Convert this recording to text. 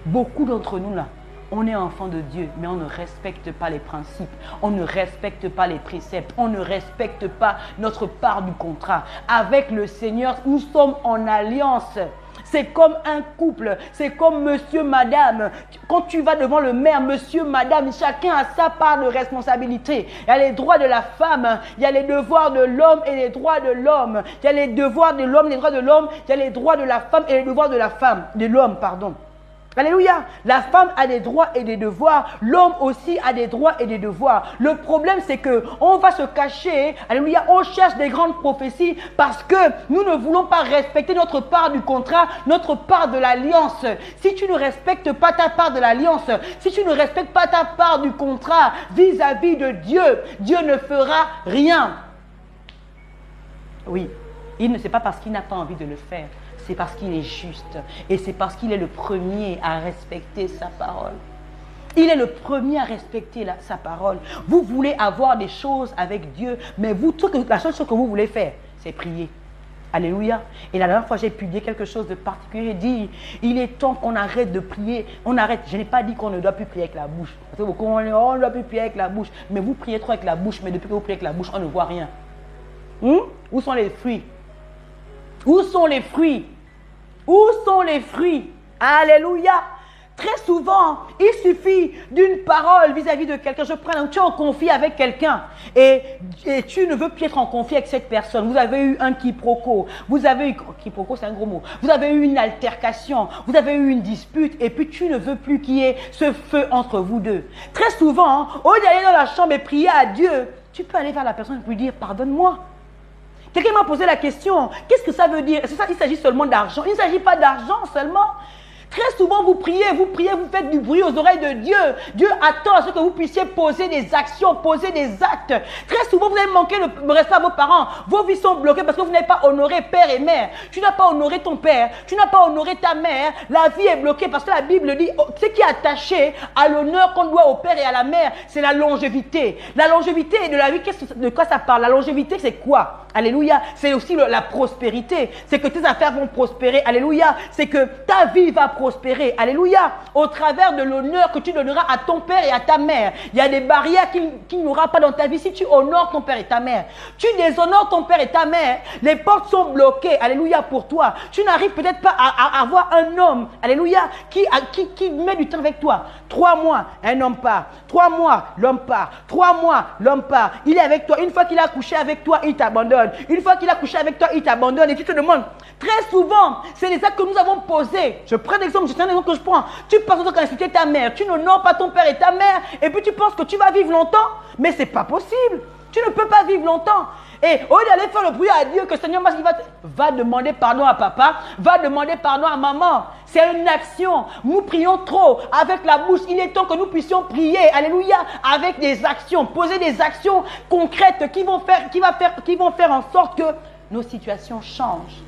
Beaucoup d'entre nous là, on est enfant de Dieu, mais on ne respecte pas les principes, on ne respecte pas les préceptes, on ne respecte pas notre part du contrat. Avec le Seigneur, nous sommes en alliance. C'est comme un couple, c'est comme monsieur, madame. Quand tu vas devant le maire, monsieur, madame, chacun a sa part de responsabilité. Il y a les droits de la femme, il y a les devoirs de l'homme et les droits de l'homme. Il y a les devoirs de l'homme, les droits de l'homme, il y a les droits de la femme et les devoirs de la femme, de l'homme, pardon. Alléluia. La femme a des droits et des devoirs. L'homme aussi a des droits et des devoirs. Le problème, c'est que on va se cacher. Alléluia. On cherche des grandes prophéties parce que nous ne voulons pas respecter notre part du contrat, notre part de l'alliance. Si tu ne respectes pas ta part de l'alliance, si tu ne respectes pas ta part du contrat vis-à-vis de Dieu, Dieu ne fera rien. Oui. Il ne sait pas parce qu'il n'a pas envie de le faire. C'est parce qu'il est juste et c'est parce qu'il est le premier à respecter sa parole. Il est le premier à respecter sa parole. Vous voulez avoir des choses avec Dieu, mais vous, la seule chose que vous voulez faire, c'est prier. Alléluia. Et la dernière fois, j'ai publié quelque chose de particulier. J'ai dit, il est temps qu'on arrête de prier. On arrête. Je n'ai pas dit qu'on ne doit plus prier avec la bouche. Parce que beaucoup, on ne doit plus prier avec la bouche. Mais vous priez trop avec la bouche, mais depuis que vous priez avec la bouche, on ne voit rien. Où sont les fruits? Où sont les fruits? Où sont les fruits? Alléluia. Très souvent, il suffit d'une parole vis-à-vis de quelqu'un. Tu es en conflit avec quelqu'un et tu ne veux plus être en conflit avec cette personne. Vous avez eu un quiproquo. Vous avez eu, quiproquo, c'est un gros mot. Vous avez eu une altercation. Vous avez eu une dispute et puis tu ne veux plus qu'il y ait ce feu entre vous deux. Très souvent, au lieu d'aller dans la chambre et prier à Dieu, tu peux aller vers la personne et lui dire, pardonne-moi. Quelqu'un m'a posé la question, qu'est-ce que ça veut dire? C'est ça, il s'agit seulement d'argent. Il ne s'agit pas d'argent seulement. Très souvent, vous priez, vous faites du bruit aux oreilles de Dieu. Dieu attend à ce que vous puissiez poser des actions, poser des actes. Très souvent, vous avez manqué le respect à vos parents. Vos vies sont bloquées parce que vous n'avez pas honoré père et mère. Tu n'as pas honoré ton père, tu n'as pas honoré ta mère. La vie est bloquée parce que la Bible dit, ce qui est attaché à l'honneur qu'on doit au père et à la mère, c'est la longévité. La longévité de la vie, de quoi ça parle? La longévité, c'est quoi? Alléluia. C'est aussi la prospérité. C'est que tes affaires vont prospérer. Alléluia. C'est que ta vie va prospérer. Alléluia. Au travers de l'honneur que tu donneras à ton père et à ta mère. Il y a des barrières qu'il n'y aura pas dans ta vie si tu honores ton père et ta mère. Tu déshonores ton père et ta mère. Les portes sont bloquées. Alléluia pour toi. Tu n'arrives peut-être pas à avoir un homme. Alléluia. Qui met du temps avec toi. 3 mois, un homme part. 3 mois, l'homme part. 3 mois, l'homme part. Il est avec toi. Une fois qu'il a couché avec toi, il t'abandonne. Une fois qu'il a couché avec toi, il t'abandonne et tu te demandes. Très souvent, c'est les actes que nous avons posés. Je prends l'exemple, c'est un exemple que je prends. Tu passes ton temps à insulter ta mère, tu n'honores pas ton père et ta mère, et puis tu penses que tu vas vivre longtemps. Mais ce n'est pas possible. Tu ne peux pas vivre longtemps. Et au lieu d'aller faire le bruit à Dieu, que le Seigneur va demander pardon à papa, va demander pardon à maman. C'est une action. Nous prions trop avec la bouche. Il est temps que nous puissions prier, alléluia, avec des actions, poser des actions concrètes qui vont faire en sorte que nos situations changent.